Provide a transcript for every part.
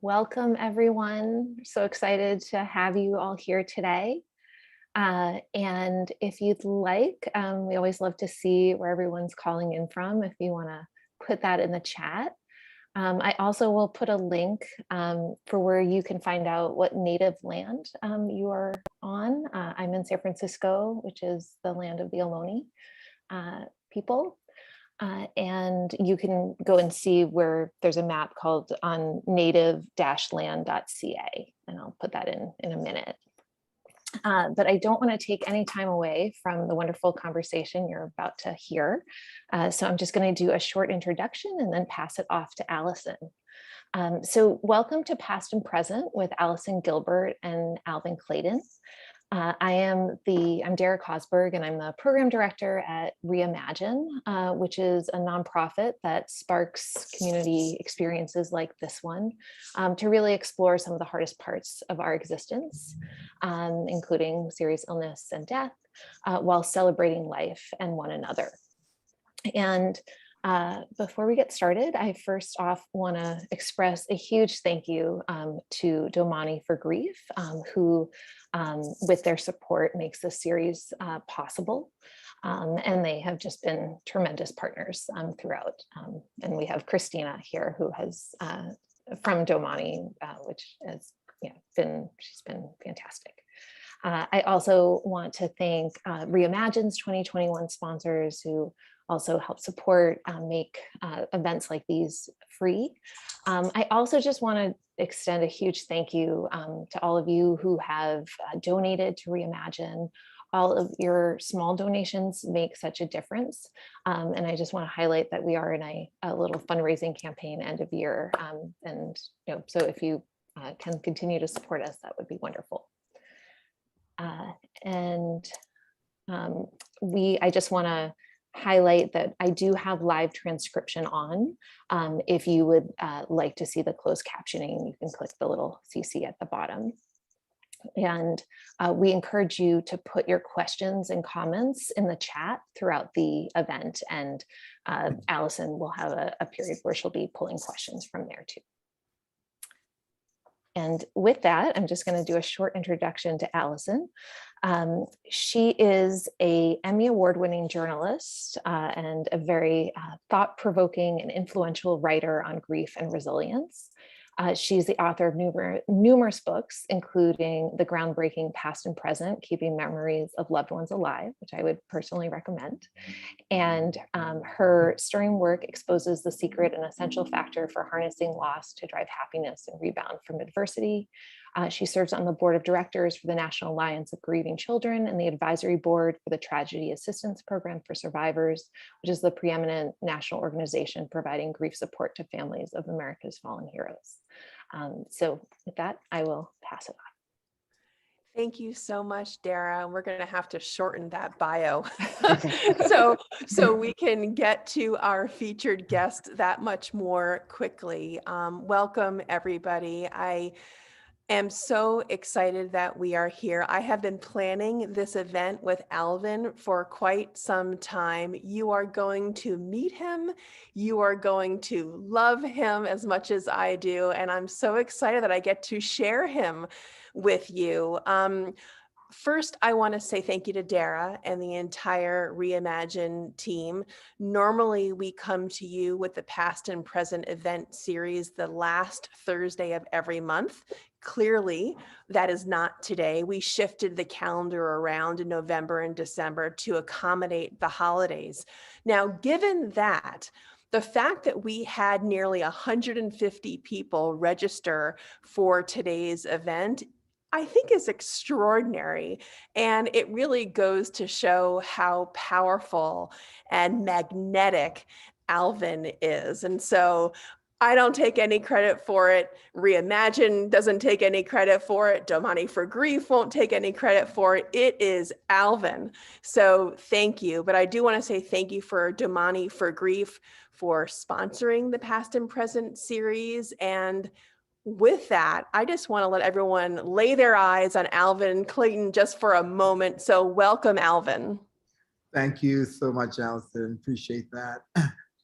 Welcome, everyone. So excited to have you all here today. And if you'd like, we always love to see where everyone's calling in from, if you want to put that in the chat. I also will put a link for where you can find out what native land you are on. I'm in San Francisco, which is the land of the Ohlone people. And you can go and see where there's a map called on native-land.ca, and I'll put that in a minute. But I don't want to take any time away from the wonderful conversation you're about to hear. So I'm just going to do a short introduction and then pass it off to Allison. So welcome to Past and Present with Allison Gilbert and Alvin Clayton. I'm Dara Cosberg, and I'm the program director at Reimagine, which is a nonprofit that sparks community experiences like this one to really explore some of the hardest parts of our existence, including serious illness and death, while celebrating life and one another. And before we get started, I first off want to express a huge thank you to Domani for Grief, who with their support makes this series possible. And they have just been tremendous partners throughout. And we have Christina here, who has from Domani, which has she's been fantastic. I also want to thank Reimagine's 2021 sponsors who also help support, make events like these free. I also just want to extend a huge thank you to all of you who have donated to Reimagine. All of your small donations make such a difference. And I just want to highlight that we are in a little fundraising campaign end of year. And so if you can continue to support us, that would be wonderful. I just want to highlight that I do have live transcription on. If you would like to see the closed captioning, you can click the little CC at the bottom. And we encourage you to put your questions and comments in the chat throughout the event. And Allison will have a period where she'll be pulling questions from there too. And with that, I'm just going to do a short introduction to Allison. She is an Emmy Award-winning journalist and a very thought-provoking and influential writer on grief and resilience. She's the author of numerous books, including the groundbreaking Past and Present, Keeping Memories of Loved Ones Alive, which I would personally recommend. And her stirring work exposes the secret and essential factor for harnessing loss to drive happiness and rebound from adversity. She serves on the board of directors for the National Alliance of Grieving Children and the advisory board for the Tragedy Assistance Program for Survivors, which is the preeminent national organization providing grief support to families of America's fallen heroes. So with that, I will pass it on. Thank you so much, Dara. We're going to have to shorten that bio so we can get to our featured guest that much more quickly. Welcome, everybody. I am so excited that we are here. I have been planning this event with Alvin for quite some time. You are going to meet him. You are going to love him as much as I do. And I'm so excited that I get to share him with you. First, I want to say thank you to Dara and the entire Reimagine team. Normally, we come to you with the Past and Present event series the last Thursday of every month. Clearly, that is not today. We shifted the calendar around in November and December to accommodate the holidays. Now, given that, the fact that we had nearly 150 people register for today's event, I think is extraordinary. And it really goes to show how powerful and magnetic Alvin is. And so I don't take any credit for it. Reimagine doesn't take any credit for it. Domani for Grief won't take any credit for it. It is Alvin. So thank you. But I do want to say thank you for Domani for Grief for sponsoring the Past and Present series. And with that, I just want to let everyone lay their eyes on Alvin Clayton just for a moment. So welcome, Alvin. Thank you so much, Allison. Appreciate that.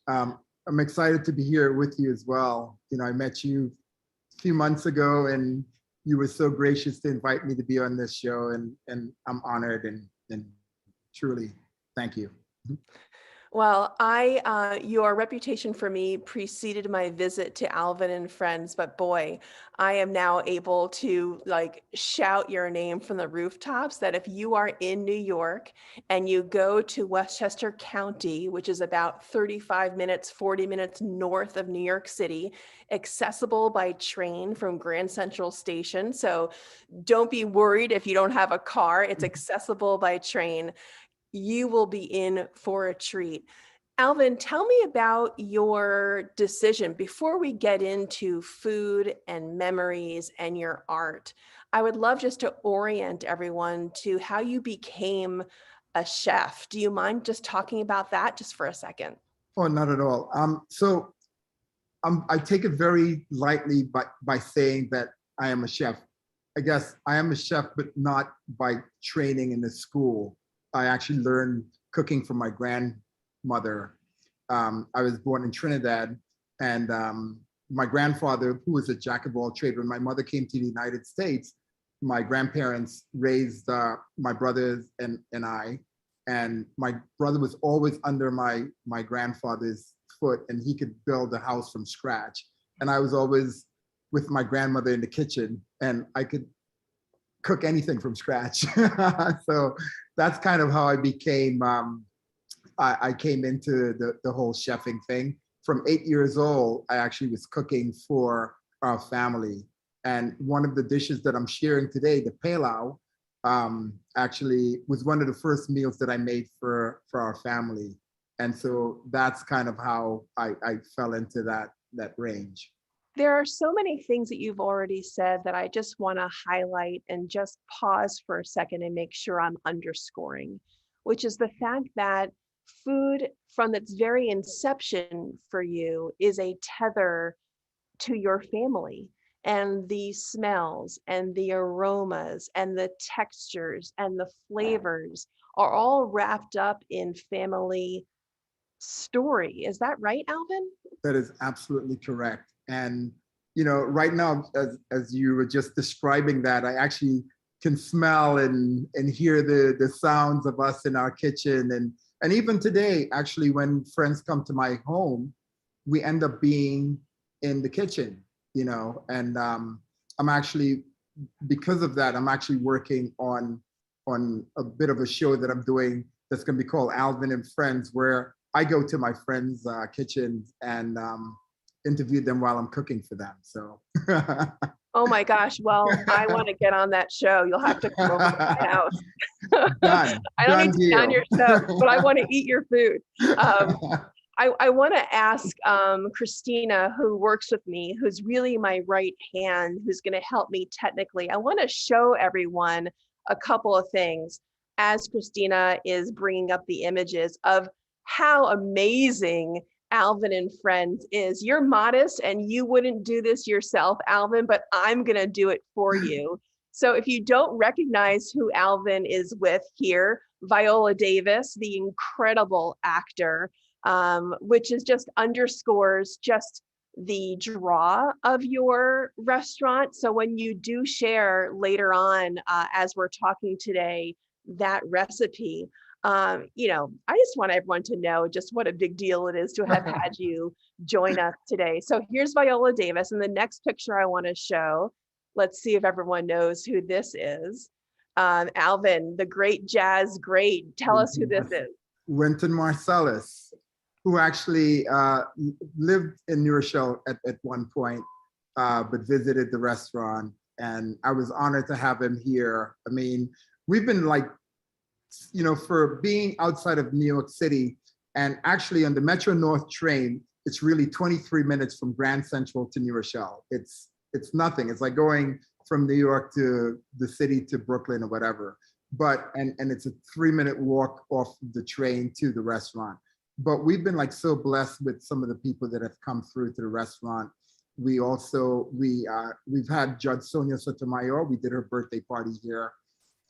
I'm excited to be here with you as well. I met you few months ago, and you were so gracious to invite me to be on this show, and I'm honored and truly thank you. Well, your reputation for me preceded my visit to Alvin and Friends, but boy, I am now able to like shout your name from the rooftops that if you are in New York and you go to Westchester County, which is about 35 minutes, 40 minutes north of New York City, accessible by train from Grand Central Station. So don't be worried if you don't have a car, it's accessible by train. You will be in for a treat. Alvin, tell me about your decision before we get into food and memories and your art. I would love just to orient everyone to how you became a chef. Do you mind just talking about that just for a second? Oh, not at all. I take it very lightly by saying that I am a chef. I guess I am a chef, but not by training in the school. I actually learned cooking from my grandmother. I was born in Trinidad, and my grandfather, who was a jack of all trades, when my mother came to the United States, my grandparents raised my brothers and I, and my brother was always under my grandfather's foot, and he could build a house from scratch. And I was always with my grandmother in the kitchen, and I could cook anything from scratch. So that's kind of how I became, I came into the whole chefing thing. From 8 years old, I actually was cooking for our family. And one of the dishes that I'm sharing today, the pilau, actually was one of the first meals that I made for our family. And so that's kind of how I fell into that range. There are so many things that you've already said that I just want to highlight and just pause for a second and make sure I'm underscoring, which is the fact that food from its very inception for you is a tether to your family, and the smells and the aromas and the textures and the flavors are all wrapped up in family story. Is that right, Alvin? That is absolutely correct. And right now, as you were just describing that, I actually can smell and hear the sounds of us in our kitchen. And even today, actually, when friends come to my home, we end up being in the kitchen, and I'm actually, because of that, I'm actually working on a bit of a show that I'm doing that's going to be called Alvin and Friends, where I go to my friends' kitchens and interview them while I'm cooking for them. So. Oh my gosh. Well, I want to get on that show. You'll have to come over to my house. Done. I don't Done need to be on your show, but I want to eat your food. I want to ask Christina, who works with me, who's really my right hand, who's going to help me technically. I want to show everyone a couple of things as Christina is bringing up the images of how amazing Alvin and Friends is. You're modest and you wouldn't do this yourself, Alvin, but I'm going to do it for you. So if you don't recognize who Alvin is with here, Viola Davis, the incredible actor, which is just underscores just the draw of your restaurant. So when you do share later on, as we're talking today, that recipe, I just want everyone to know just what a big deal it is to have had you join us today. So here's Viola Davis. And the next picture I want to show, let's see if everyone knows who this is. Alvin, the great jazz great. Tell us who this is. Wynton Marsalis, who actually lived in New Rochelle at one point, but visited the restaurant. And I was honored to have him here. I mean, we've been for being outside of New York City, and actually on the Metro North train, it's really 23 minutes from Grand Central to New Rochelle. It's nothing. It's like going from New York to the city to Brooklyn or whatever. But and it's a 3-minute walk off the train to the restaurant. But we've been so blessed with some of the people that have come through to the restaurant. We also we've had Judge Sonia Sotomayor. We did her birthday party here.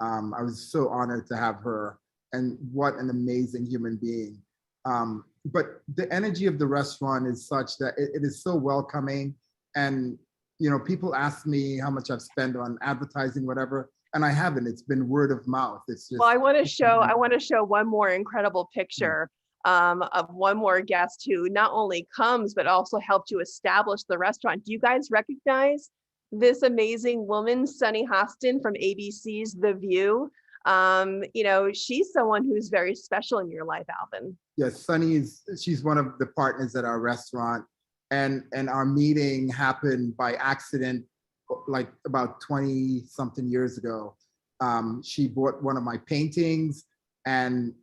I was so honored to have her, and what an amazing human being. But the energy of the restaurant is such that it is so welcoming, and people ask me how much I've spent on advertising, whatever, and I haven't. It's been word of mouth. It's just. Well, I want to show one more incredible picture of one more guest who not only comes, but also helped you establish the restaurant. Do you guys recognize this amazing woman, Sunny Hostin from ABC's The View? She's someone who's very special in your life, Alvin. Yes, she's one of the partners at our restaurant. And our meeting happened by accident, like about 20 something years ago. She bought one of my paintings, and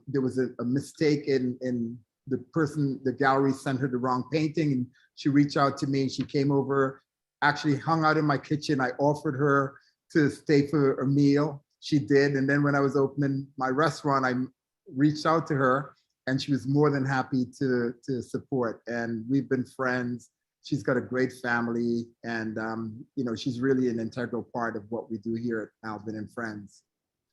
there was a mistake in the gallery sent her the wrong painting, and she reached out to me. She came over, actually hung out in my kitchen. I offered her to stay for a meal. She did. And then when I was opening my restaurant, I reached out to her, and she was more than happy to support. And we've been friends. She's got a great family, and she's really an integral part of what we do here at Alvin and Friends.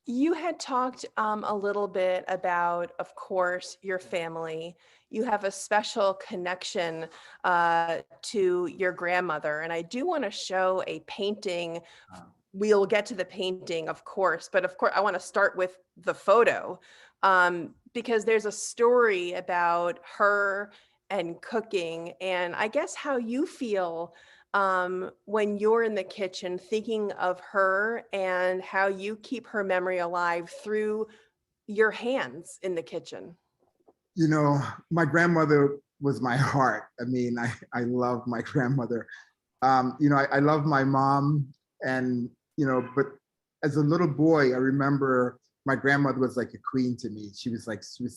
You had talked a little bit about, of course, your family. You have a special connection to your grandmother, and I do want to show a painting. We'll get to the painting, of course, but of course, I want to start with the photo because there's a story about her and cooking, and I guess how you feel when you're in the kitchen thinking of her and how you keep her memory alive through your hands in the kitchen. My grandmother was my heart. I mean, I love my grandmother. I love my mom, and but as a little boy, I remember my grandmother was like a queen to me. She was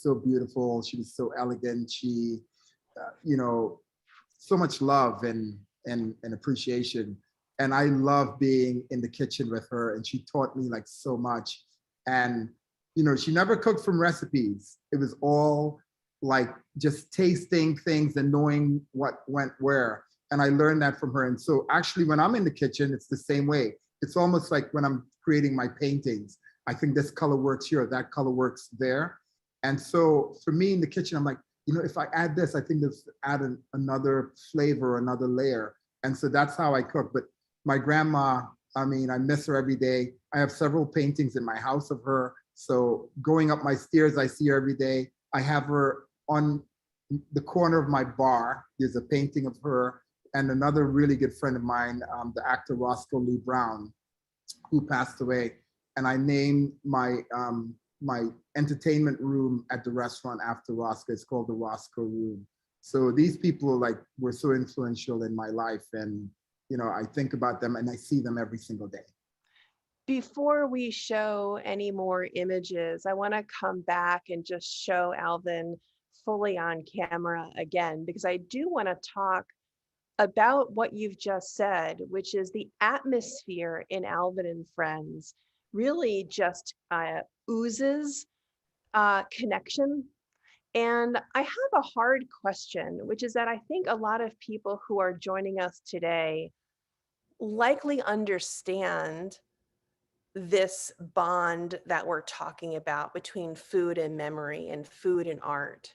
so beautiful. She was so elegant. She, so much love and appreciation. And I love being in the kitchen with her, and she taught me like so much. And, she never cooked from recipes. It was all like just tasting things and knowing what went where. And I learned that from her. And so actually when I'm in the kitchen, it's the same way. It's almost like when I'm creating my paintings, I think this color works here, that color works there. And so for me in the kitchen, I'm like, if I add this, I think this add another flavor, another layer. And so that's how I cook. But my grandma, I mean, I miss her every day. I have several paintings in my house of her. So going up my stairs, I see her every day. I have her on the corner of my bar. There's a painting of her. And another really good friend of mine, the actor Roscoe Lee Brown, who passed away. And I named my entertainment room at the restaurant after Roscoe. It's called the Roscoe Room. So these people were so influential in my life, and I think about them and I see them every single day. Before we show any more images, I want to come back and just show Alvin fully on camera again, because I do want to talk about what you've just said, which is the atmosphere in Alvin and Friends really just oozes connection. And I have a hard question, which is that I think a lot of people who are joining us today likely understand this bond that we're talking about between food and memory and food and art.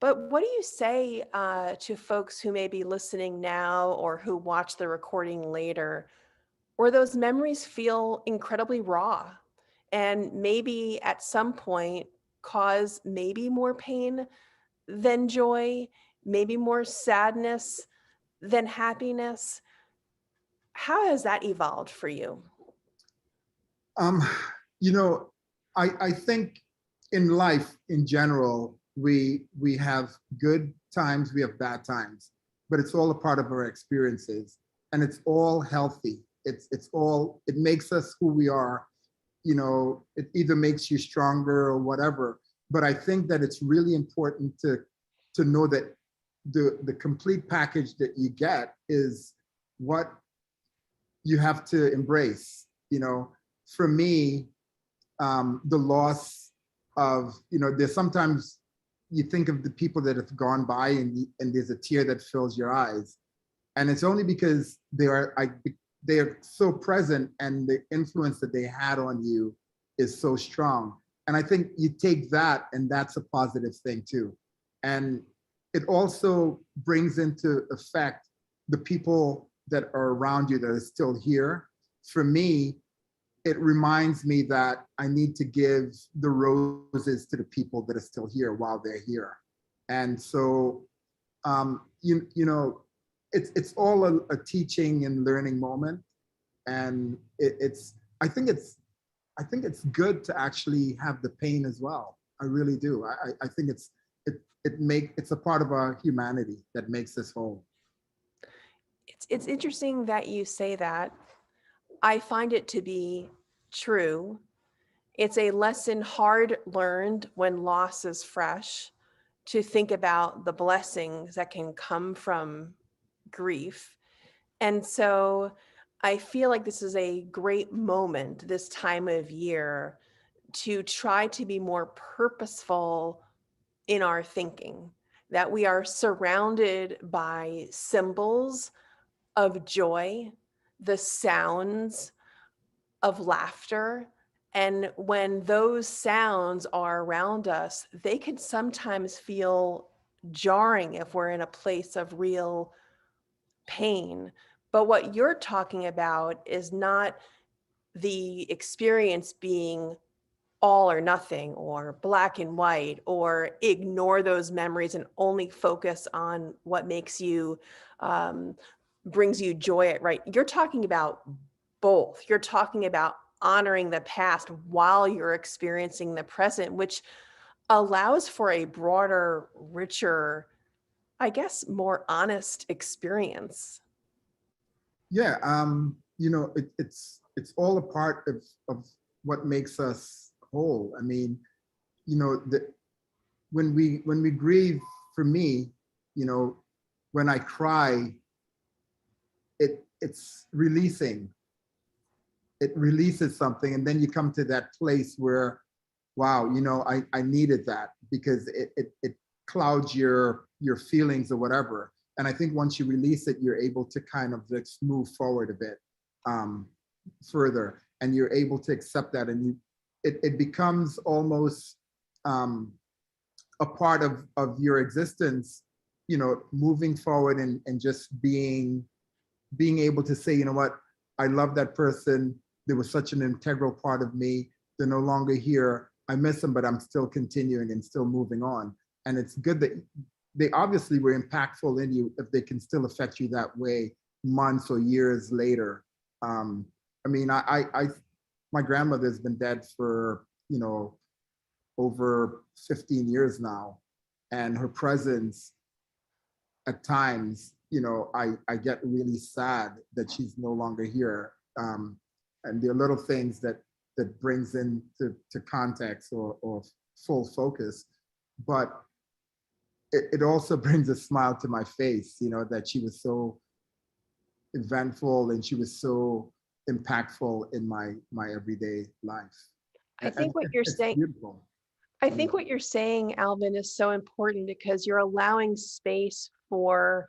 But what do you say to folks who may be listening now or who watch the recording later, where those memories feel incredibly raw and maybe at some point cause maybe more pain than joy, maybe more sadness than happiness? How has that evolved for you? I think in life in general, we have good times, we have bad times, but it's all a part of our experiences, and it's all healthy. It makes us who we are. It either makes you stronger or whatever. But I think that it's really important to know that the complete package that you get is what you have to embrace. For me, the loss of, there's sometimes you think of the people that have gone by and there's a tear that fills your eyes. And it's only because they are so present, and the influence that they had on you is so strong. And I think you take that, and that's a positive thing too. And it also brings into effect the people that are around you that are still here, for me, it reminds me that I need to give the roses to the people that are still here while they're here. And so, you know, it's all a teaching and learning moment. And I think it's good to actually have the pain as well. I really do. I think it's a part of our humanity that makes us whole. It's interesting that you say that. I find it to be true. It's a lesson hard learned when loss is fresh, to think about the blessings that can come from grief. And so I feel like this is a great moment, this time of year, to try to be more purposeful in our thinking, that we are surrounded by symbols of joy, the sounds of laughter. And when those sounds are around us, they can sometimes feel jarring if we're in a place of real pain. But what you're talking about is not the experience being all or nothing, or black and white, or ignore those memories and only focus on what makes you, brings you joy, right? You're talking about both. You're talking about honoring the past while you're experiencing the present, which allows for a broader, richer, I guess, more honest experience. Yeah, you know, it's all a part of what makes us whole. I mean, you know, when we grieve, for me, you know, when I cry, it's releasing. It releases something, and then you come to that place where, wow, you know, I needed that, because it clouds your feelings or whatever. And I think once you release it, you're able to kind of just move forward a bit further, and you're able to accept that, and it becomes almost a part of your existence, you know, moving forward, and just being able to say, you know what, I love that person. There was such an integral part of me. They're no longer here. I miss them, but I'm still continuing and still moving on. And it's good that they obviously were impactful in you if they can still affect you that way months or years later. I mean, my grandmother's been dead for, you know, over 15 years now. And her presence at times, you know, I get really sad that she's no longer here. And there are little things that brings into context or full focus, but it also brings a smile to my face, you know, that she was so eventful and she was so impactful in my everyday life. I think what you're saying, beautiful. I think what you're saying, Alvin, is so important, because you're allowing space for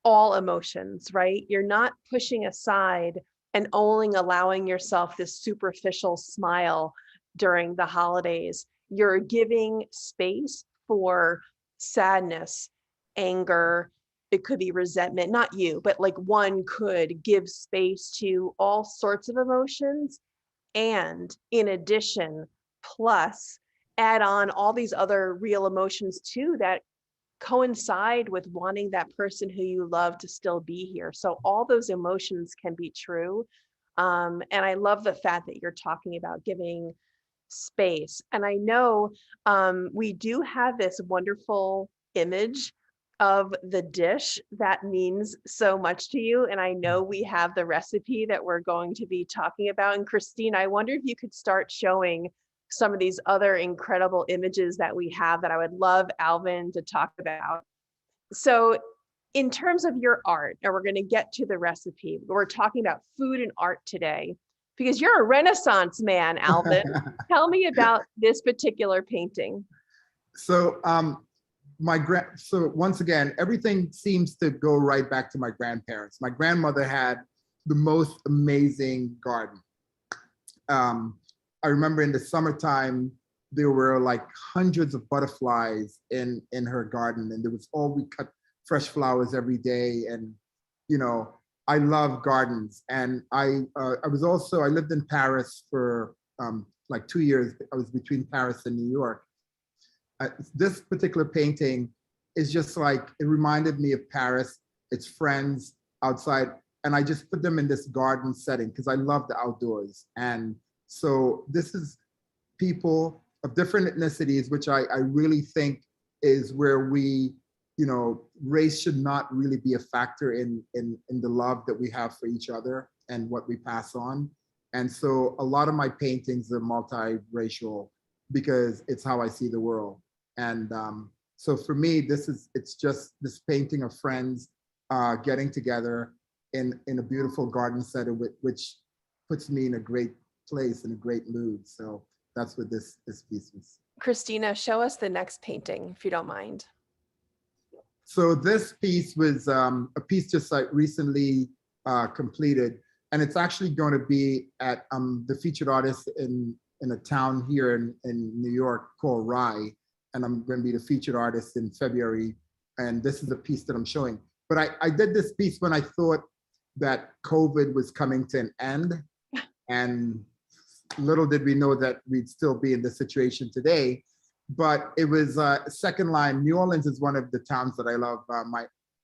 all emotions, right? You're not pushing aside and only allowing yourself this superficial smile during the holidays. You're giving space for sadness, anger. It could be resentment, not you, but like one could give space to all sorts of emotions. And in addition, plus add on all these other real emotions too that coincide with wanting that person who you love to still be here. So all those emotions can be true. And I love the fact that you're talking about giving space. And I know we do have this wonderful image of the dish that means so much to you. And I know we have the recipe that we're going to be talking about. And Christine, I wonder if you could start showing some of these other incredible images that we have that I would love Alvin to talk about. So in terms of your art, and we're going to get to the recipe, we're talking about food and art today, because you're a Renaissance man, Alvin. Tell me about this particular painting. So so once again, everything seems to go right back to my grandparents. My grandmother had the most amazing garden. I remember in the summertime, there were like hundreds of butterflies in her garden, and there was we cut fresh flowers every day. And, you know, I love gardens. And I lived in Paris for like 2 years. I was between Paris and New York. This particular painting is just like, it reminded me of Paris, its friends outside. And I just put them in this garden setting because I love the outdoors. And so this is people of different ethnicities, which I really think is where we, you know, race should not really be a factor in the love that we have for each other and what we pass on. And so a lot of my paintings are multiracial because it's how I see the world. And so for me, it's just this painting of friends getting together in a beautiful garden setting, which puts me in a great place, in a great mood. So that's what this piece was. Christina, show us the next painting, if you don't mind. So this piece was a piece just like recently completed, and it's actually going to be at the featured artist in a town here in New York called Rye, and I'm going to be the featured artist in February. And this is a piece that I'm showing. But I did this piece when I thought that COVID was coming to an end, and little did we know that we'd still be in this situation today. But it was second line. New Orleans is one of the towns that I love.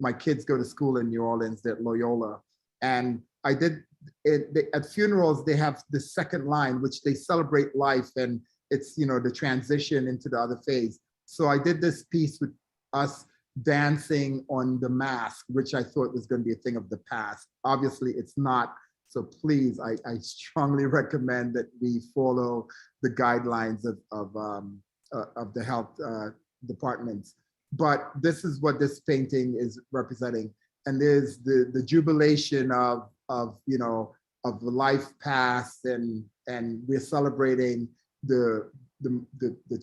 My kids go to school in New Orleans, at Loyola. And I did it at funerals, they have the second line, which they celebrate life, and it's, you know, the transition into the other phase. So I did this piece with us dancing on the mask, which I thought was going to be a thing of the past. Obviously, it's not. So please, I strongly recommend that we follow the guidelines of the health departments. But this is what this painting is representing. And there's the jubilation of you know, of the life past, and we're celebrating the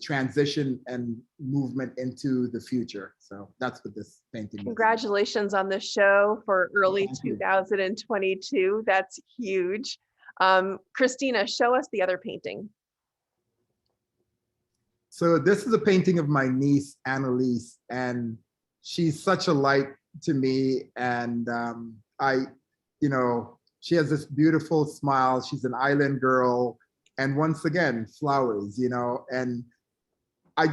transition and movement into the future. So that's what this painting is. Congratulations on the show for early 2022. That's huge. Christina, show us the other painting. So this is a painting of my niece, Annalise, and she's such a light to me. And you know, she has this beautiful smile. She's an island girl. And once again, flowers, you know, and I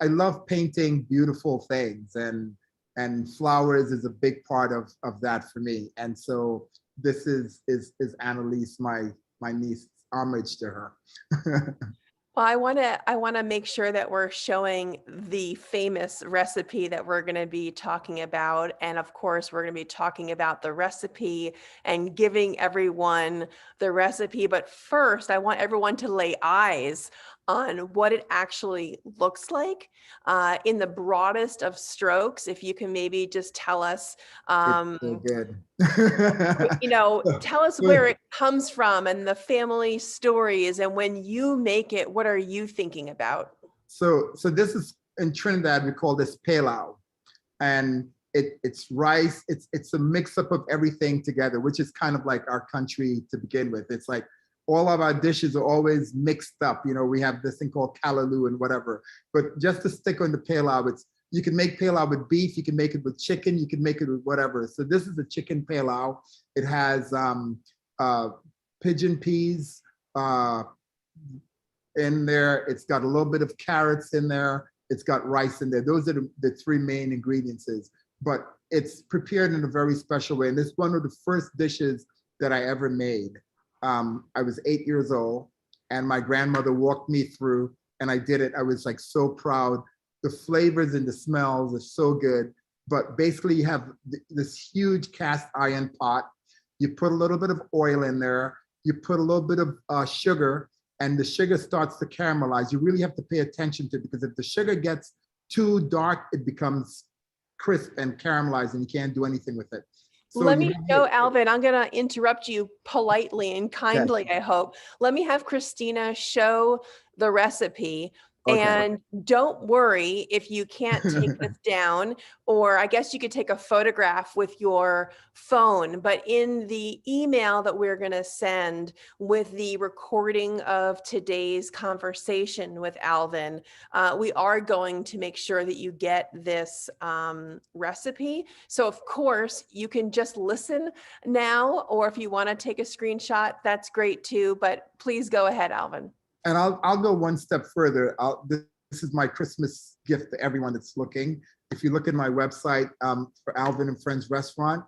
love painting beautiful things, and flowers is a big part of that for me. And so this is Annalise, my niece, homage to her. Well, I want to make sure that we're showing the famous recipe that we're going to be talking about. And of course, we're going to be talking about the recipe and giving everyone the recipe. But first, I want everyone to lay eyes on what it actually looks like in the broadest of strokes. If you can maybe just tell us, It's so good. you know, tell us where it comes from and the family stories. And when you make it, what are you thinking about? So this is, in Trinidad, we call this pilau, and it's rice. It's a mix up of everything together, which is kind of like our country to begin with. It's like all of our dishes are always mixed up. You know, we have this thing called callaloo and whatever. But just to stick on the pilau, you can make pilau with beef, you can make it with chicken, you can make it with whatever. So this is a chicken pilau. It has pigeon peas in there. It's got a little bit of carrots in there. It's got rice in there. Those are the three main ingredients. But it's prepared in a very special way. And it's one of the first dishes that I ever made. I was 8 years old, and my grandmother walked me through, and I did it. I was like so proud. The flavors and the smells are so good. But basically, you have this huge cast iron pot. You put a little bit of oil in there. You put a little bit of sugar, and the sugar starts to caramelize. You really have to pay attention to it, because if the sugar gets too dark, it becomes crisp and caramelized, and you can't do anything with it. So let me know, Alvin, I'm going to interrupt you politely and kindly, I hope. Let me have Christina show the recipe. Okay. And don't worry if you can't take this down, or I guess you could take a photograph with your phone, but in the email that we're going to send with the recording of today's conversation with Alvin, we are going to make sure that you get this recipe. So of course you can just listen now, or if you want to take a screenshot, that's great too, but please go ahead, Alvin. And I'll go one step further. This is my Christmas gift to everyone that's looking. If you look at my website for Alvin and Friends Restaurant,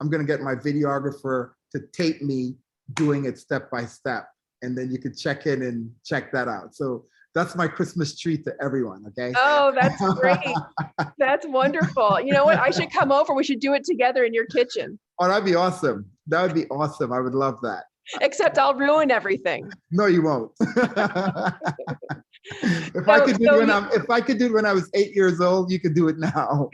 I'm gonna get my videographer to tape me doing it step by step. And then you could check in and check that out. So that's my Christmas treat to everyone, okay? Oh, that's great. That's wonderful. You know what? I should come over. We should do it together in your kitchen. Oh, that'd be awesome. That would be awesome. I would love that. Except I'll ruin everything. No, you won't. If I could do it when I was 8 years old, you could do it now.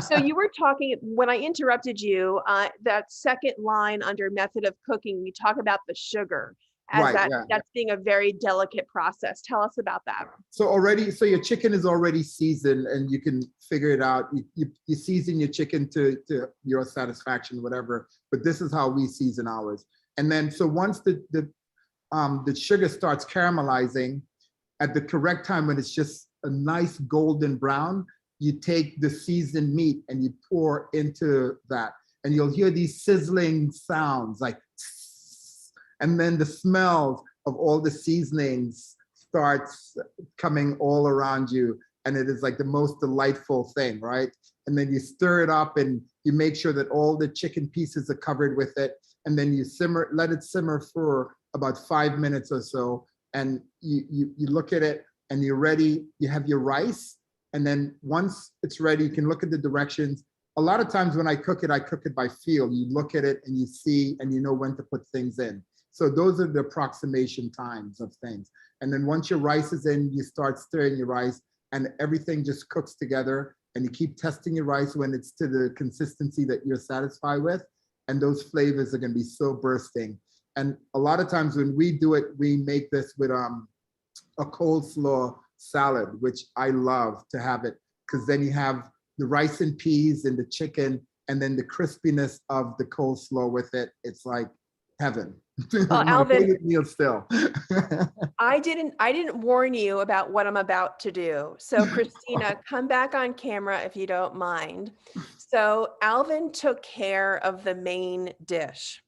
So you were talking, when I interrupted you, that second line under method of cooking, you talk about the sugar as Right, that's being a very delicate process. Tell us about that. So your chicken is already seasoned and you can figure it out. You season your chicken to your satisfaction, whatever, but this is how we season ours. And then, so once the sugar starts caramelizing at the correct time, when it's just a nice golden brown, you take the seasoned meat and you pour into that, and you'll hear these sizzling sounds like, and then the smells of all the seasonings starts coming all around you. And it is like the most delightful thing, right? And then you stir it up and you make sure that all the chicken pieces are covered with it. And then you let it simmer for about 5 minutes or so. And you look at it and you're ready. You have your rice. And then once it's ready, you can look at the directions. A lot of times when I cook it by feel. You look at it and you see, and you know when to put things in. So those are the approximation times of things. And then once your rice is in, you start stirring your rice and everything just cooks together. And you keep testing your rice when it's to the consistency that you're satisfied with. And those flavors are going to be so bursting. And a lot of times when we do it, we make this with a coleslaw salad, which I love to have it, because then you have the rice and peas and the chicken, and then the crispiness of the coleslaw with it. It's like heaven. Alvin, meal still. I didn't warn you about what I'm about to do. So Christina, come back on camera if you don't mind. So Alvin took care of the main dish.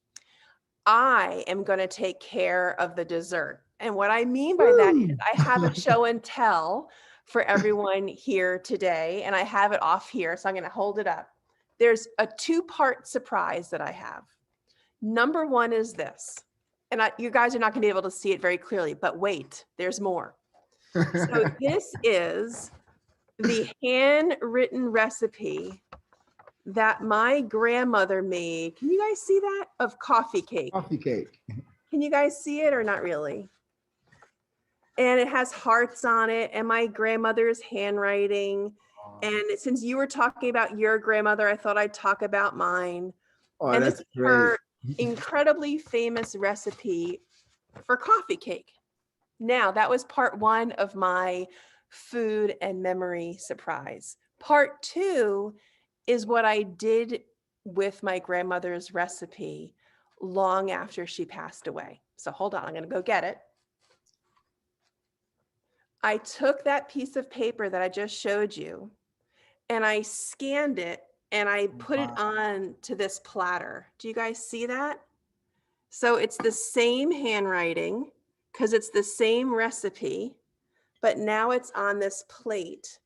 I am going to take care of the dessert. And what I mean by that is I have a show and tell for everyone here today, and I have it off here. So I'm going to hold it up. There's a 2-part surprise that I have. Number one is this, and you guys are not going to be able to see it very clearly, but wait, there's more. So this is the handwritten recipe that my grandmother made. Can you guys see that? Of coffee cake. Coffee cake. Can you guys see it or not really? And it has hearts on it and my grandmother's handwriting. And since you were talking about your grandmother, I thought I'd talk about mine. Oh, And that's this is great. her incredibly famous recipe for coffee cake. Now, that was part 1 of my food and memory surprise. Part 2 is what I did with my grandmother's recipe long after she passed away. So hold on, I'm going to go get it. I took that piece of paper that I just showed you and I scanned it and I put it on to this platter. Do you guys see that? So it's the same handwriting because it's the same recipe, but now it's on this plate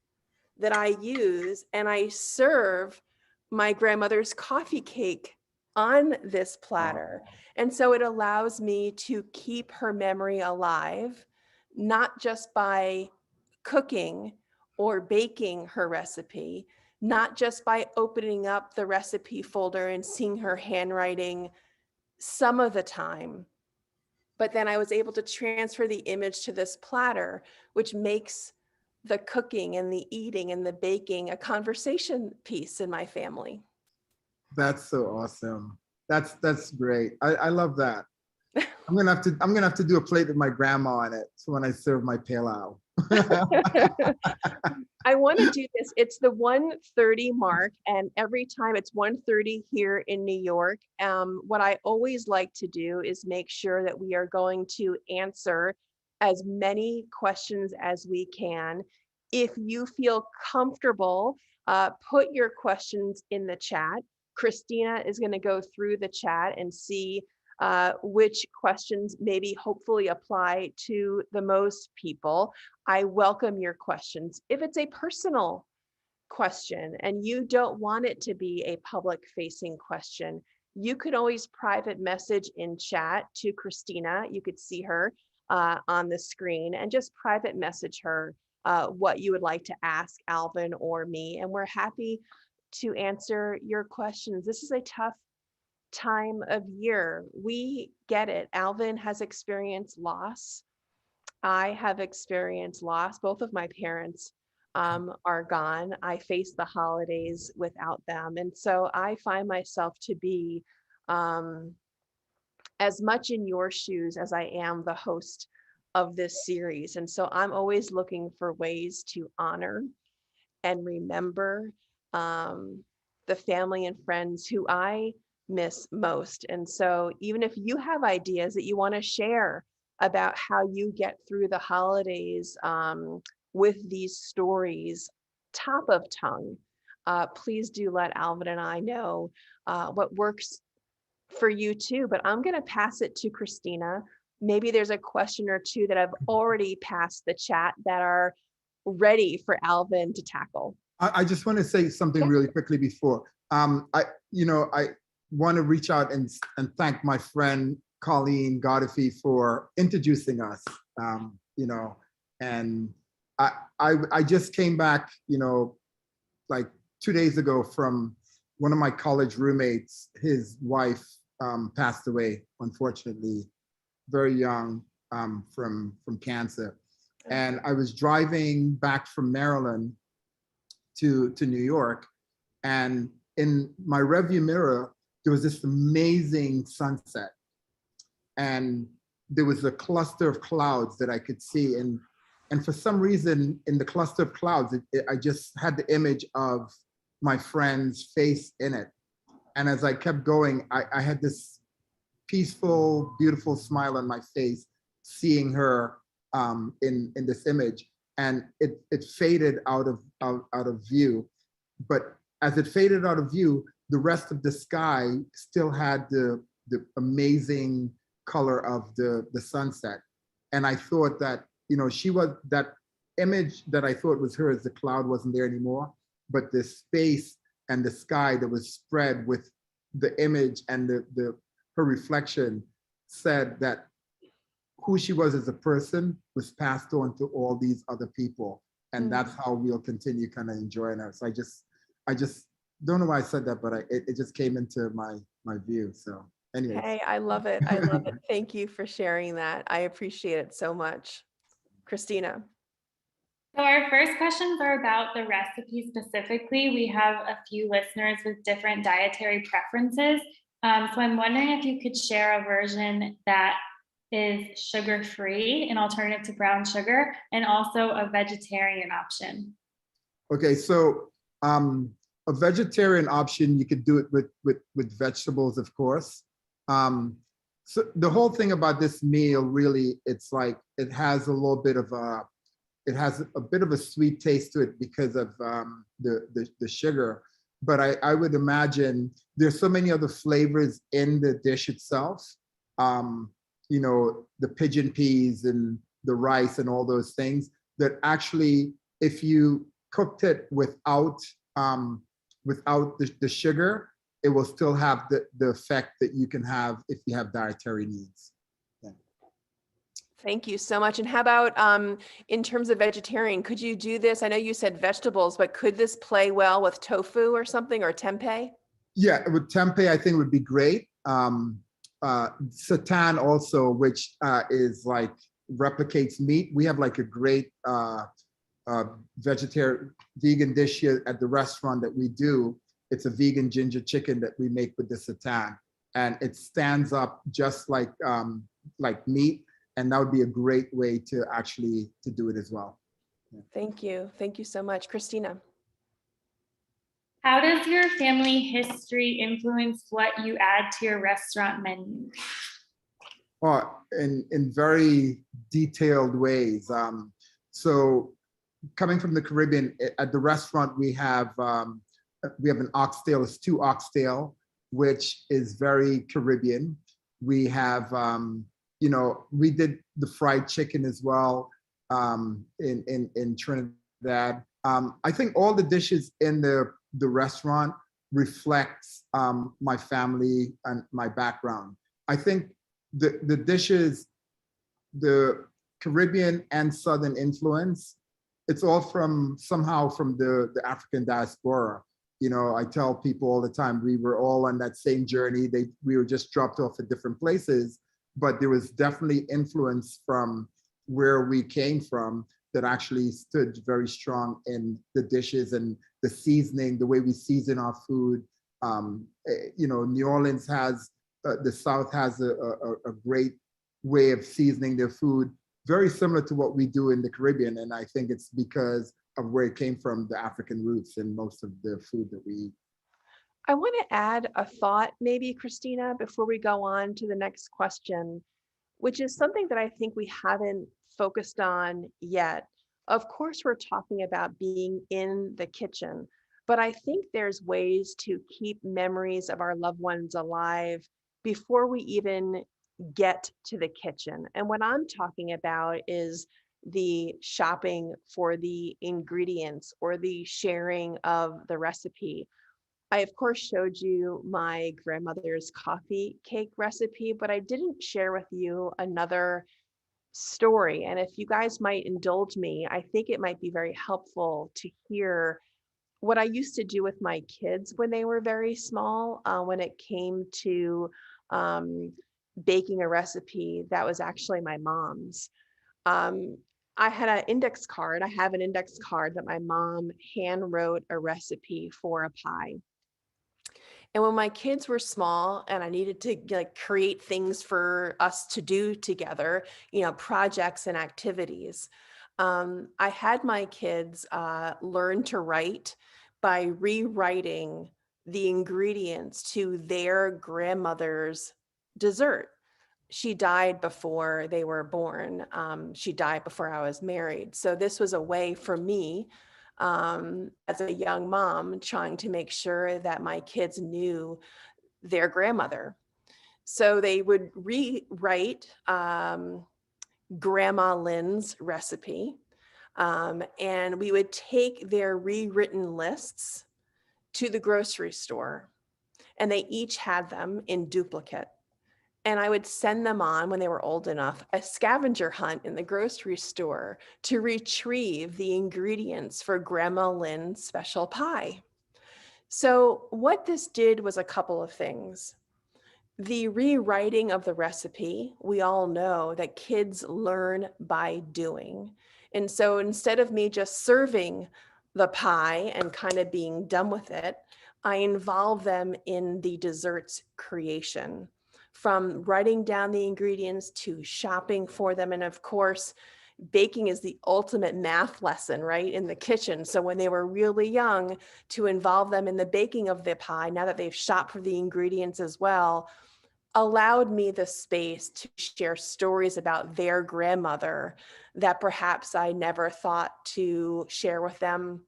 that I use, and I serve my grandmother's coffee cake on this platter. And so it allows me to keep her memory alive, not just by cooking or baking her recipe, not just by opening up the recipe folder and seeing her handwriting some of the time, but then I was able to transfer the image to this platter, which makes the cooking and the eating and the baking a conversation piece in my family. That's so awesome. That's great. I love that. I'm gonna have to do a plate with my grandma on it. So when I serve my pilau. I want to do this. It's the 1:30 mark, and every time it's 1:30 here in New York, what I always like to do is make sure that we are going to answer as many questions as we can. If you feel comfortable, put your questions in the chat. Christina is going to go through the chat and see which questions maybe hopefully apply to the most people. I welcome your questions. If it's a personal question and you don't want it to be a public facing question, you could always private message in chat to Christina. You could see her on the screen and just private message her what you would like to ask Alvin or me. And we're happy to answer your questions. This is a tough time of year. We get it. Alvin has experienced loss. I have experienced loss. Both of my parents are gone. I face the holidays without them. And so I find myself to be as much in your shoes as I am the host of this series. And so I'm always looking for ways to honor and remember the family and friends who I miss most. And so even if you have ideas that you want to share about how you get through the holidays with these stories, top of tongue, please do let Alvin and I know what works for you too. But I'm going to pass it to Christina. Maybe there's a question or two that I've already passed the chat that are ready for Alvin to tackle. I just want to say something really quickly before. I want to reach out and thank my friend Colleen Godefee for introducing us. And I just came back, like 2 days ago from one of my college roommates. His wife passed away, unfortunately, very young, from cancer. And I was driving back from Maryland to New York, and in my rearview mirror, there was this amazing sunset. And there was a cluster of clouds that I could see. And for some reason, in the cluster of clouds, I just had the image of my friend's face in it. And as I kept going, I had this peaceful, beautiful smile on my face, seeing her in this image. And it faded out of view. But as it faded out of view, the rest of the sky still had the amazing color of the sunset. And I thought that, she was, that image that I thought was hers, the cloud wasn't there anymore, but the space and the sky that was spread with the image and her reflection said that who she was as a person was passed on to all these other people. And that's how we'll continue kind of enjoying her. So I just don't know why I said that, but it just came into my view. So anyways. Hey, I love it. I love it. Thank you for sharing that. I appreciate it so much. Christina. So our first questions are about the recipe specifically. We have a few listeners with different dietary preferences. So I'm wondering if you could share a version that is sugar-free, an alternative to brown sugar, and also a vegetarian option. Okay, so a vegetarian option, you could do it with vegetables, of course. So the whole thing about this meal, really, it's like it has a bit of a sweet taste to it because of the sugar. But I would imagine there's so many other flavors in the dish itself. The pigeon peas and the rice and all those things that actually, if you cooked it without the sugar, it will still have the effect that you can have if you have dietary needs. Yeah. Thank you so much. And how about in terms of vegetarian, could you do this? I know you said vegetables, but could this play well with tofu or something, or tempeh? Yeah, with tempeh, I think would be great. Seitan also, which is like replicates meat. We have like a great vegan dish here at the restaurant that we do. It's a vegan ginger chicken that we make with the seitan, and it stands up just like meat. And that would be a great way to actually do it as well. Thank you. Thank you so much. Christina. How does your family history influence what you add to your restaurant menu? Well, in very detailed ways. So coming from the Caribbean, at the restaurant we have an oxtail, it's stew oxtail, which is very Caribbean. We have, we did the fried chicken as well in Trinidad. I think all the dishes in the restaurant reflects my family and my background. I think the dishes, the Caribbean and Southern influence, it's all somehow from the African diaspora. I tell people all the time, we were all on that same journey. We were just dropped off at different places, but there was definitely influence from where we came from that actually stood very strong in the dishes and the seasoning, the way we season our food. New Orleans has, the South has a great way of seasoning their food, very similar to what we do in the Caribbean. And I think it's because of where it came from, the African roots in most of the food that we eat. I want to add a thought, maybe, Christina, before we go on to the next question, which is something that I think we haven't focused on yet. Of course, we're talking about being in the kitchen, but I think there's ways to keep memories of our loved ones alive before we even get to the kitchen. And what I'm talking about is the shopping for the ingredients or the sharing of the recipe. I, of course, showed you my grandmother's coffee cake recipe, but I didn't share with you another story. And if you guys might indulge me, I think it might be very helpful to hear what I used to do with my kids when they were very small, when it came to baking a recipe that was actually my mom's. I had an index card. I have an index card that my mom hand wrote a recipe for a pie. And when my kids were small and I needed to create things for us to do together, projects and activities, I had my kids learn to write by rewriting the ingredients to their grandmother's dessert. She died before they were born. She died before I was married. So this was a way for me, as a young mom, trying to make sure that my kids knew their grandmother. So they would rewrite Grandma Lynn's recipe, and we would take their rewritten lists to the grocery store, and they each had them in duplicate. And I would send them on, when they were old enough, a scavenger hunt in the grocery store to retrieve the ingredients for Grandma Lynn's special pie. So what this did was a couple of things. The rewriting of the recipe, we all know that kids learn by doing. And so instead of me just serving the pie and kind of being done with it, I involve them in the dessert's creation, from writing down the ingredients to shopping for them. And of course, baking is the ultimate math lesson, right, in the kitchen. So when they were really young, to involve them in the baking of the pie, now that they've shopped for the ingredients as well, allowed me the space to share stories about their grandmother that perhaps I never thought to share with them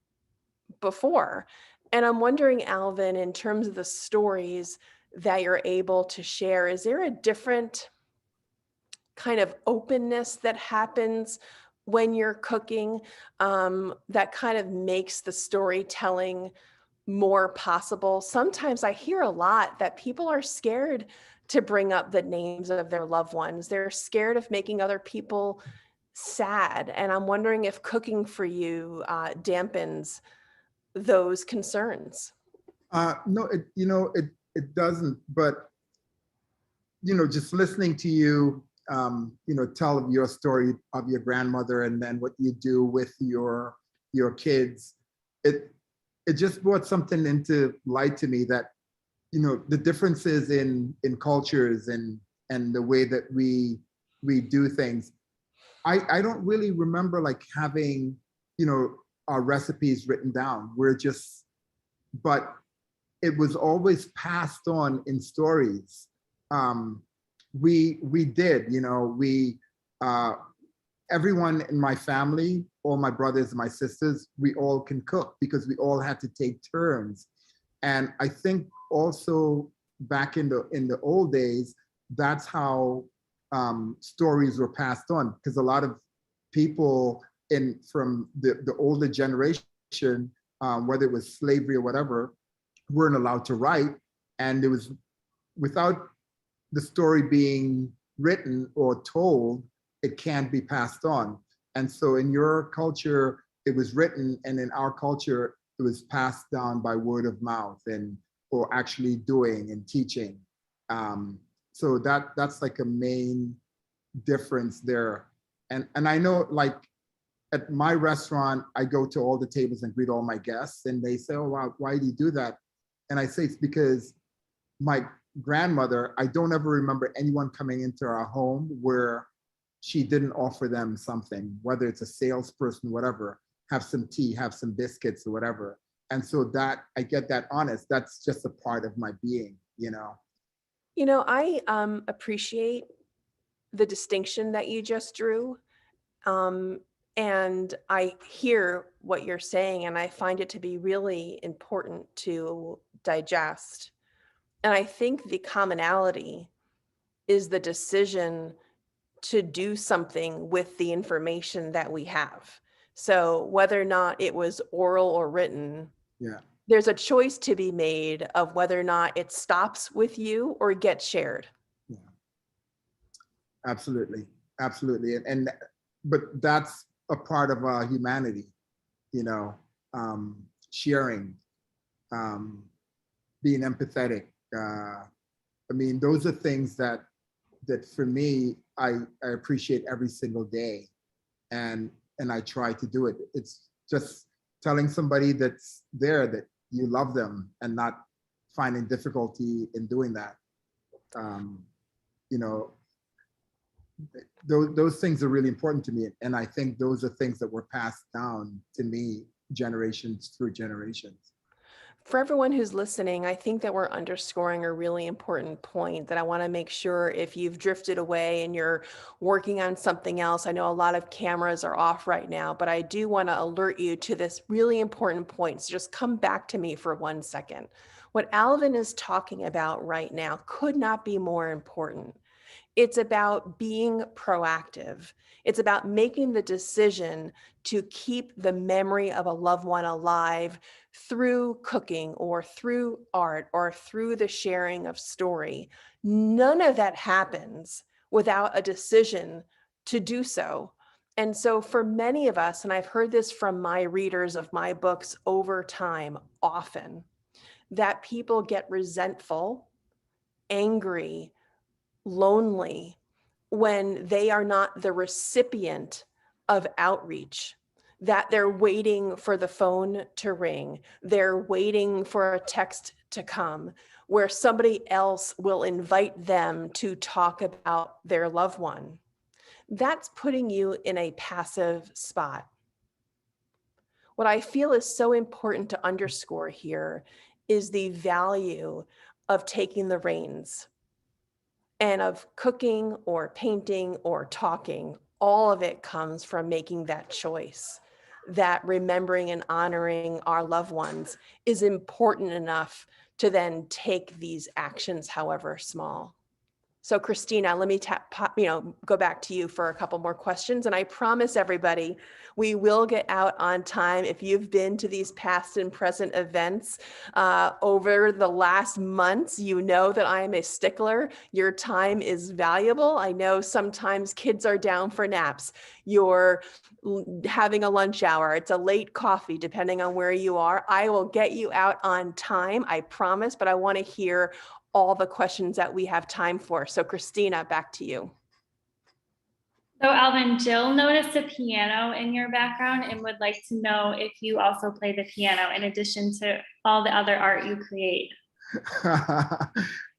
before. And I'm wondering, Alvin, in terms of the stories that you're able to share, is there a different kind of openness that happens when you're cooking, that kind of makes the storytelling more possible? Sometimes I hear a lot that people are scared to bring up the names of their loved ones. They're scared of making other people sad. And I'm wondering if cooking for you dampens those concerns. No, it doesn't. But just listening to you, tell your story of your grandmother and then what you do with your kids, it just brought something into light to me that the differences in cultures and the way that we do things. I don't really remember like having our recipes written down. But it was always passed on in stories. We did, everyone in my family, all my brothers and my sisters, we all can cook because we all had to take turns. And I think also back in the old days, that's how stories were passed on, because a lot of people from the older generation, whether it was slavery or whatever, weren't allowed to write. And it was without the story being written or told, it can't be passed on. And so in your culture, it was written, and in our culture, it was passed down by word of mouth or actually doing and teaching. So that's like a main difference there. And I know, like, at my restaurant, I go to all the tables and greet all my guests, and they say, "Oh, wow, why do you do that?" And I say it's because my grandmother, I don't ever remember anyone coming into our home where she didn't offer them something, whether it's a salesperson, whatever, have some tea, have some biscuits or whatever. And so that I get that honest, that's just a part of my being, I appreciate the distinction that you just drew. And I hear what you're saying, and I find it to be really important to digest. And I think the commonality is the decision to do something with the information that we have. So whether or not it was oral or written, there's a choice to be made of whether or not it stops with you or gets shared. Yeah. Absolutely. But that's a part of humanity, sharing, being empathetic. Those are things that for me, I appreciate every single day, and I try to do it. It's just telling somebody that's there that you love them and not finding difficulty in doing that. Those things are really important to me, and I think those are things that were passed down to me generations through generations. For everyone who's listening, I think that we're underscoring a really important point that I want to make sure, if you've drifted away and you're working on something else, I know a lot of cameras are off right now, but I do want to alert you to this really important point. So just come back to me for 1 second. What Alvin is talking about right now could not be more important. It's about being proactive. It's about making the decision to keep the memory of a loved one alive through cooking or through art or through the sharing of story. None of that happens without a decision to do so. And so for many of us, and I've heard this from my readers of my books over time often, that people get resentful, angry, lonely when they are not the recipient of outreach, that they're waiting for the phone to ring, they're waiting for a text to come, where somebody else will invite them to talk about their loved one. That's putting you in a passive spot. What I feel is so important to underscore here is the value of taking the reins and of cooking or painting or talking. All of it comes from making that choice, that remembering and honoring our loved ones is important enough to then take these actions, however small. So Christina, let me go back to you for a couple more questions. And I promise everybody, we will get out on time. If you've been to these past and present events over the last months, you know that I am a stickler. Your time is valuable. I know sometimes kids are down for naps. You're having a lunch hour. It's a late coffee, depending on where you are. I will get you out on time, I promise, but I want to hear all the questions that we have time for. So Christina, back to you. So Alvin, Jill noticed a piano in your background and would like to know if you also play the piano in addition to all the other art you create.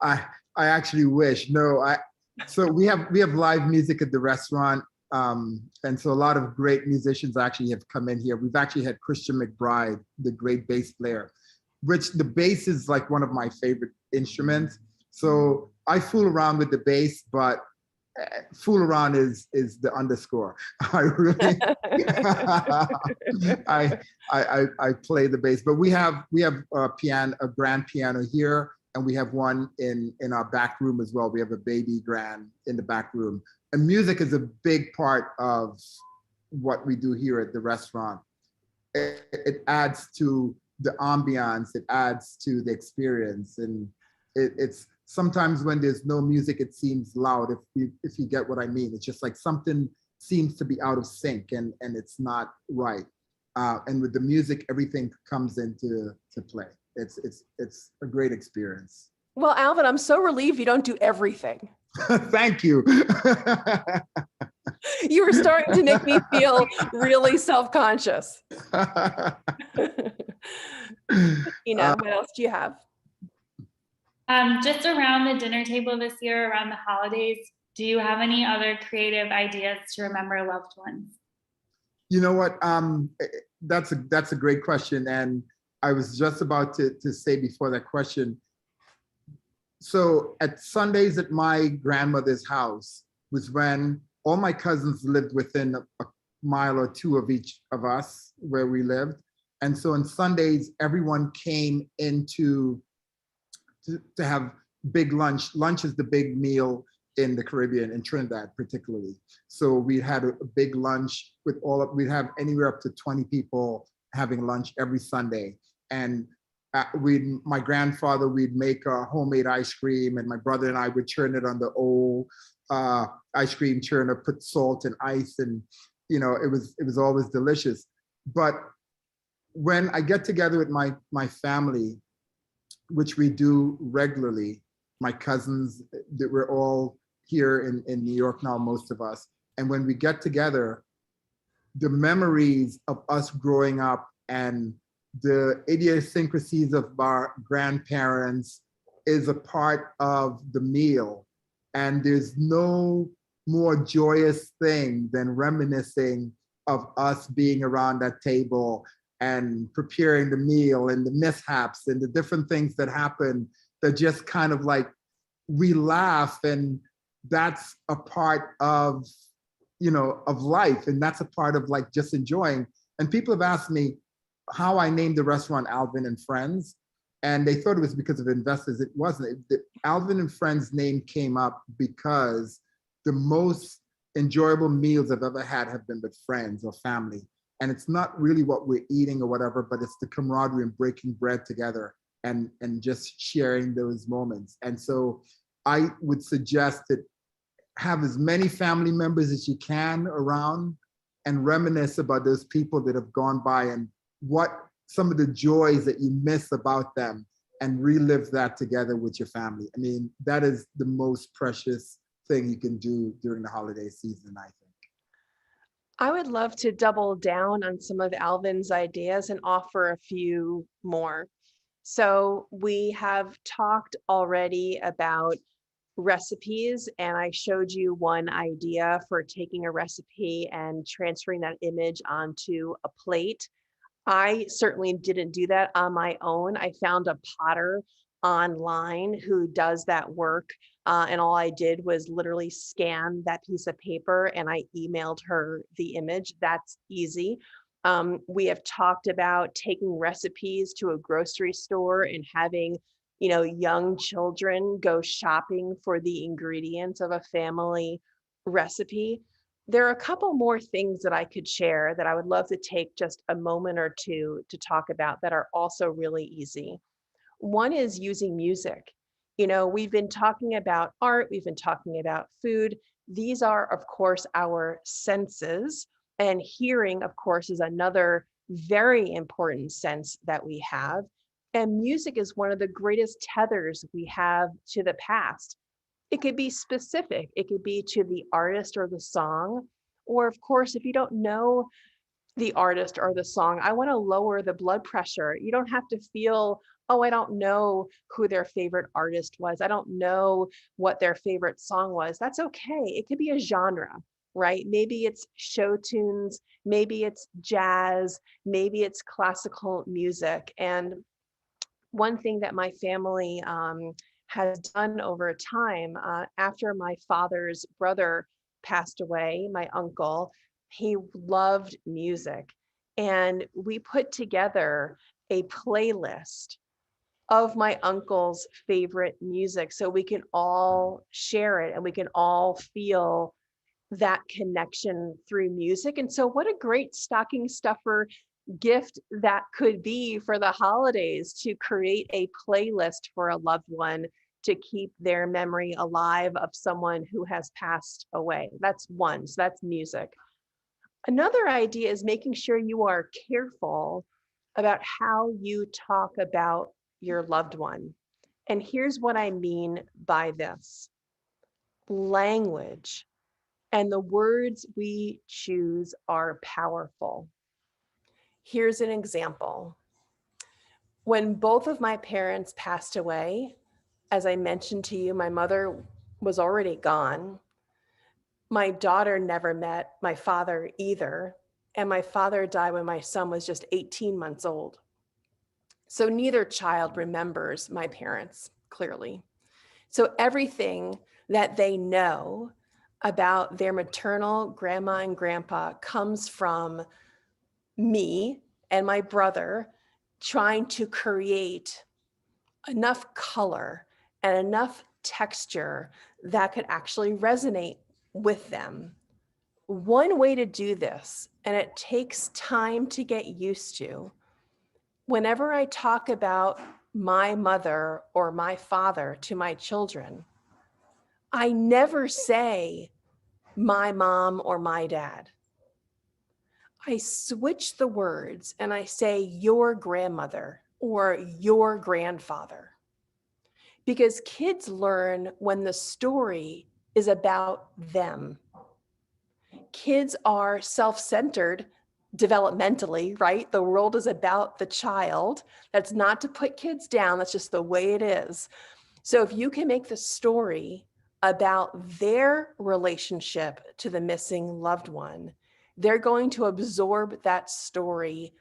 I actually wish. No, so we have live music at the restaurant, And so a lot of great musicians actually have come in here. We've actually had Christian McBride, the great bass player, which the bass is like one of my favorite instruments. So I fool around with the bass, but fool around is the underscore. I really, I play the bass, but we have a grand piano here, and we have one in our back room as well. We have a baby grand in the back room. And music is a big part of what we do here at the restaurant. It adds to the ambiance, it adds to the experience, and it's sometimes when there's no music, it seems loud. If you get what I mean, it's just like something seems to be out of sync, and it's not right. And with the music, everything comes into play. It's a great experience. Well, Alvin, I'm so relieved you don't do everything. Thank you. You were starting to make me feel really self-conscious. What else do you have? Just around the dinner table this year, around the holidays, do you have any other creative ideas to remember loved ones? You know what? That's a great question. And I was just about to say before that question. So at Sundays at my grandmother's house was when all my cousins lived within a mile or two of each of us where we lived. And so on Sundays, everyone came into to have big lunch. Lunch is the big meal in the Caribbean, in Trinidad particularly. So we had a big lunch with we'd have anywhere up to 20 people having lunch every Sunday. And my grandfather, we'd make a homemade ice cream, and my brother and I would churn it on the old ice cream churner, put salt and ice, and it was always delicious. But when I get together with my family, which we do regularly, my cousins, that we're all here in New York now, most of us, and when we get together, the memories of us growing up and the idiosyncrasies of our grandparents is a part of the meal. And there's no more joyous thing than reminiscing of us being around that table and preparing the meal and the mishaps and the different things that happen that just kind of like we laugh, and that's a part of of life, and that's a part of like just enjoying. And people have asked me how I named the restaurant Alvin and Friends, and they thought it was because of investors. It wasn't. The Alvin and Friends name came up because the most enjoyable meals I've ever had have been with friends or family. And it's not really what we're eating or whatever, but it's the camaraderie and breaking bread together and just sharing those moments. And so I would suggest that have as many family members as you can around and reminisce about those people that have gone by and what some of the joys that you miss about them, and relive that together with your family. I mean, that is the most precious thing you can do during the holiday season, I think. I would love to double down on some of Alvin's ideas and offer a few more. So we have talked already about recipes, and I showed you one idea for taking a recipe and transferring that image onto a plate. I certainly didn't do that on my own. I found a potter online who does that work. And all I did was literally scan that piece of paper and I emailed her the image. That's easy. We have talked about taking recipes to a grocery store and having, young children go shopping for the ingredients of a family recipe. There are a couple more things that I could share that I would love to take just a moment or two to talk about that are also really easy. One is using music. We've been talking about art, we've been talking about food. These are, of course, our senses. And hearing, of course, is another very important sense that we have. And music is one of the greatest tethers we have to the past. It could be specific. It could be to the artist or the song. Or, of course, if you don't know the artist or the song, I want to lower the blood pressure. You don't have to feel, oh, I don't know who their favorite artist was. I don't know what their favorite song was. That's okay. It could be a genre. right? Maybe it's show tunes, maybe it's jazz, maybe it's classical music. And one thing that my family has done over time, after my father's brother passed away, my uncle, he loved music. And we put together a playlist of my uncle's favorite music so we can all share it and we can all feel that connection through music. And so what a great stocking stuffer gift that could be for the holidays, to create a playlist for a loved one to keep their memory alive of someone who has passed away. That's one, so that's music. Another idea is making sure you are careful about how you talk about your loved one. And here's what I mean by this. Language and the words we choose are powerful. Here's an example. When both of my parents passed away, as I mentioned to you, my mother was already gone. My daughter never met my father either, and my father died when my son was just 18 months old. So neither child remembers my parents clearly. So everything that they know about their maternal grandma and grandpa comes from me and my brother trying to create enough color and enough texture that could actually resonate with them. One way to do this, and it takes time to get used to, whenever I talk about my mother or my father to my children, I never say my mom or my dad. I switch the words and I say your grandmother or your grandfather. Because kids learn when the story is about them. Kids are self-centered developmentally, right? The world is about the child. That's not to put kids down, that's just the way it is. So if you can make the story about their relationship to the missing loved one, they're going to absorb that story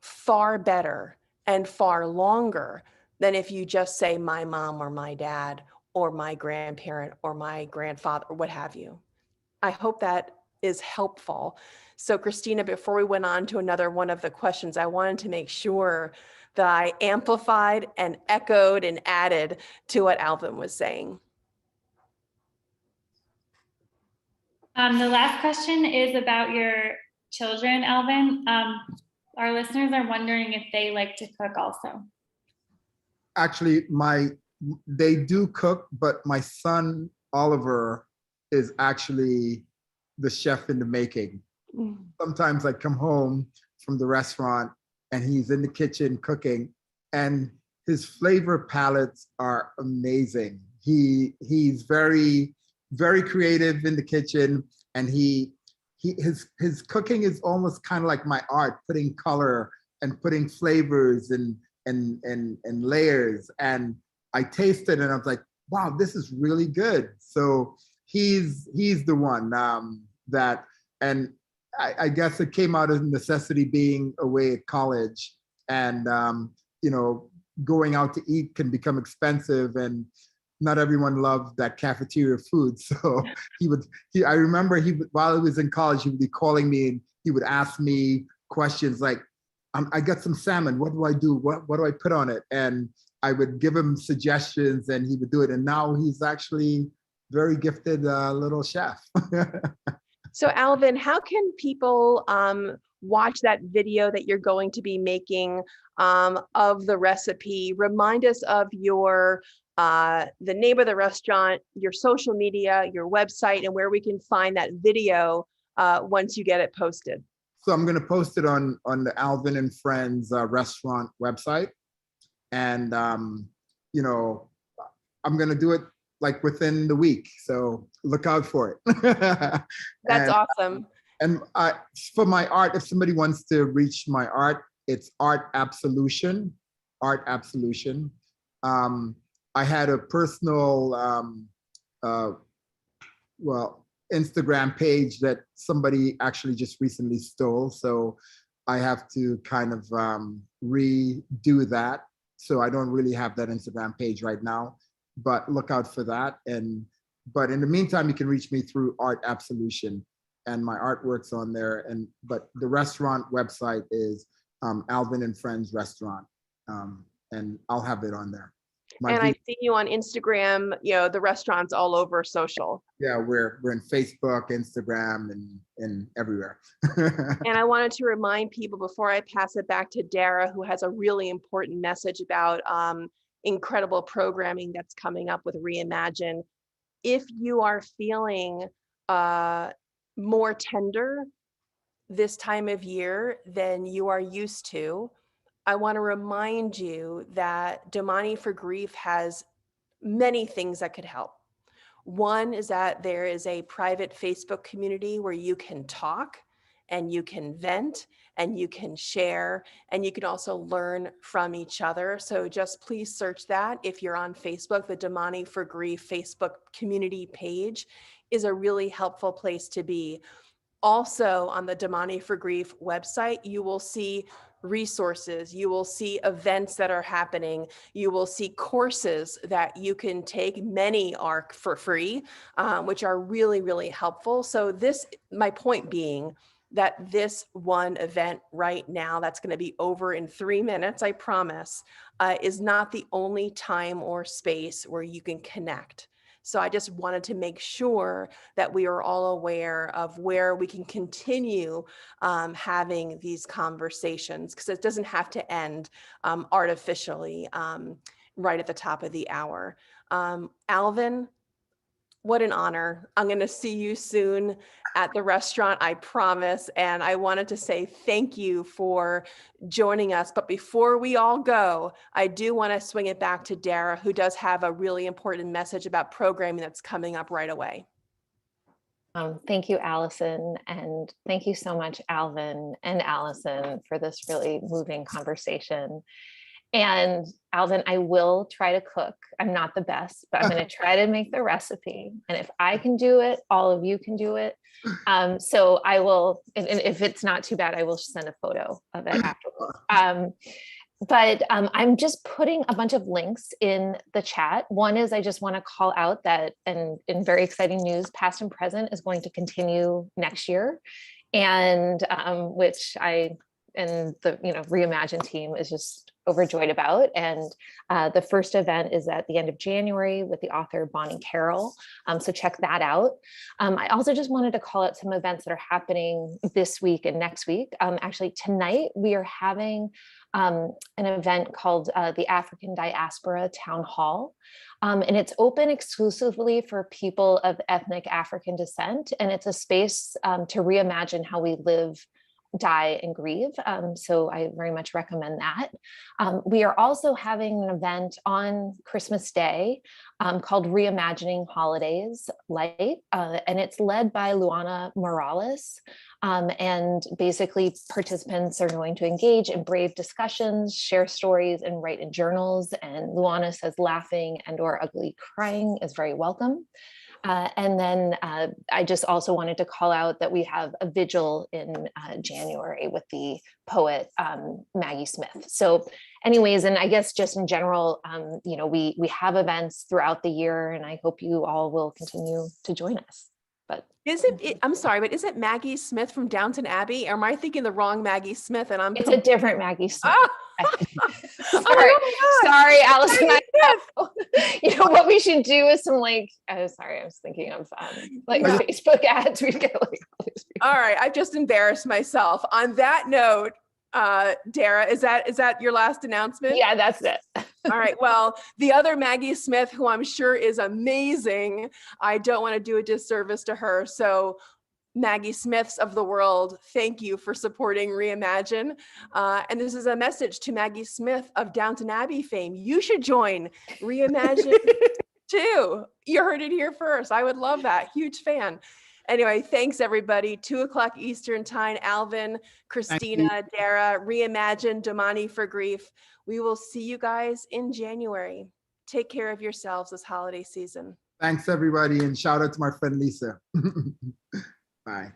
far better and far longer than if you just say my mom or my dad or my grandparent or my grandfather or what have you. I hope that is helpful. So Christina, before we went on to another one of the questions, I wanted to make sure that I amplified and echoed and added to what Alvin was saying. The last question is about your children, Alvin. Our listeners are wondering if they like to cook also. Actually, they do cook, but my son Oliver is actually the chef in the making. Sometimes I come home from the restaurant and he's in the kitchen cooking, and his flavor palettes are amazing. He's very, very creative in the kitchen, and his cooking is almost kind of like my art, putting color and putting flavors and layers. And I tasted and I was like, wow, this is really good. So he's the one that, and I guess it came out of necessity being away at college, and going out to eat can become expensive, and not everyone loved that cafeteria food. So I remember while he was in college, he would be calling me and he would ask me questions like, I got some salmon, what do I do? What do I put on it? And I would give him suggestions and he would do it. And now he's actually very gifted little chef. So Alvin, how can people watch that video that you're going to be making of the recipe? Remind us of your the name of the restaurant, your social media, your website, and where we can find that video once you get it posted. So I'm going to post it on the Alvin and Friends restaurant website. And, I'm going to do it like within the week. So look out for it. That's awesome. And for my art, if somebody wants to reach my art, it's Art Absolution. Art Absolution. I had a personal, Instagram page that somebody actually just recently stole. So I have to kind of redo that. So I don't really have that Instagram page right now, but look out for that. But in the meantime, you can reach me through Art Absolution, and my artwork's on there. But the restaurant website is Alvin and Friends Restaurant, and I'll have it on there. And I see you on Instagram, the restaurant's all over social. Yeah, we're in Facebook, Instagram, and everywhere. And I wanted to remind people before I pass it back to Dara, who has a really important message about incredible programming that's coming up with Reimagine. If you are feeling more tender this time of year than you are used to, I want to remind you that Damani for Grief has many things that could help. One is that there is a private Facebook community where you can talk and you can vent and you can share and you can also learn from each other. So just please search that. If you're on Facebook, the Damani for Grief Facebook community page is a really helpful place to be. Also on the Damani for Grief website, you will see resources, you will see events that are happening, you will see courses that you can take. Many are for free, which are really, really helpful. So my point being that this one event right now, that's going to be over in 3 minutes, I promise, is not the only time or space where you can connect. So I just wanted to make sure that we are all aware of where we can continue having these conversations, because it doesn't have to end artificially right at the top of the hour. Alvin, what an honor. I'm going to see you soon at the restaurant, I promise. And I wanted to say thank you for joining us. But before we all go, I do want to swing it back to Dara, who does have a really important message about programming that's coming up right away. Thank you, Allison. And thank you so much, Alvin and Allison, for this really moving conversation. And Alvin, I will try to cook. I'm not the best, but I'm going to try to make the recipe. And if I can do it, all of you can do it. So I will, and if it's not too bad, I will send a photo of it afterwards. But I'm just putting a bunch of links in the chat. One is I just want to call out that, and in very exciting news, Past and Present is going to continue next year. And which I and the Reimagine team is just overjoyed about. And the first event is at the end of January with the author Bonnie Carroll. So check that out. I also just wanted to call out some events that are happening this week and next week. Actually, tonight we are having an event called the African Diaspora Town Hall. And it's open exclusively for people of ethnic African descent. And it's a space to reimagine how we live, die, and grieve. So I very much recommend that. We are also having an event on Christmas Day called Reimagining Holidays Light, and it's led by Luana Morales. And basically participants are going to engage in brave discussions, share stories, and write in journals. And Luana says laughing and/or ugly crying is very welcome. And then I just also wanted to call out that we have a vigil in January with the poet Maggie Smith. So anyways, and I guess just in general, we have events throughout the year, and I hope you all will continue to join us. But I'm sorry, but is it Maggie Smith from Downton Abbey? Or am I thinking the wrong Maggie Smith? And it's a different Maggie Smith. Oh! Sorry, Allison. What we should do is some I was thinking of Facebook ads. We get all these people. All right, I've just embarrassed myself. On that note, Dara, is that your last announcement? Yeah, that's it. All right. Well, the other Maggie Smith, who I'm sure is amazing, I don't want to do a disservice to her. So Maggie Smiths of the world, thank you for supporting Reimagine. And this is a message to Maggie Smith of Downton Abbey fame. You should join Reimagine too. You heard it here first. I would love that. Huge fan. Anyway, thanks everybody. 2:00 Eastern time. Alvin, Christina, Dara, Reimagine, Damani for Grief. We will see you guys in January. Take care of yourselves this holiday season. Thanks, everybody, and shout out to my friend Lisa. Bye.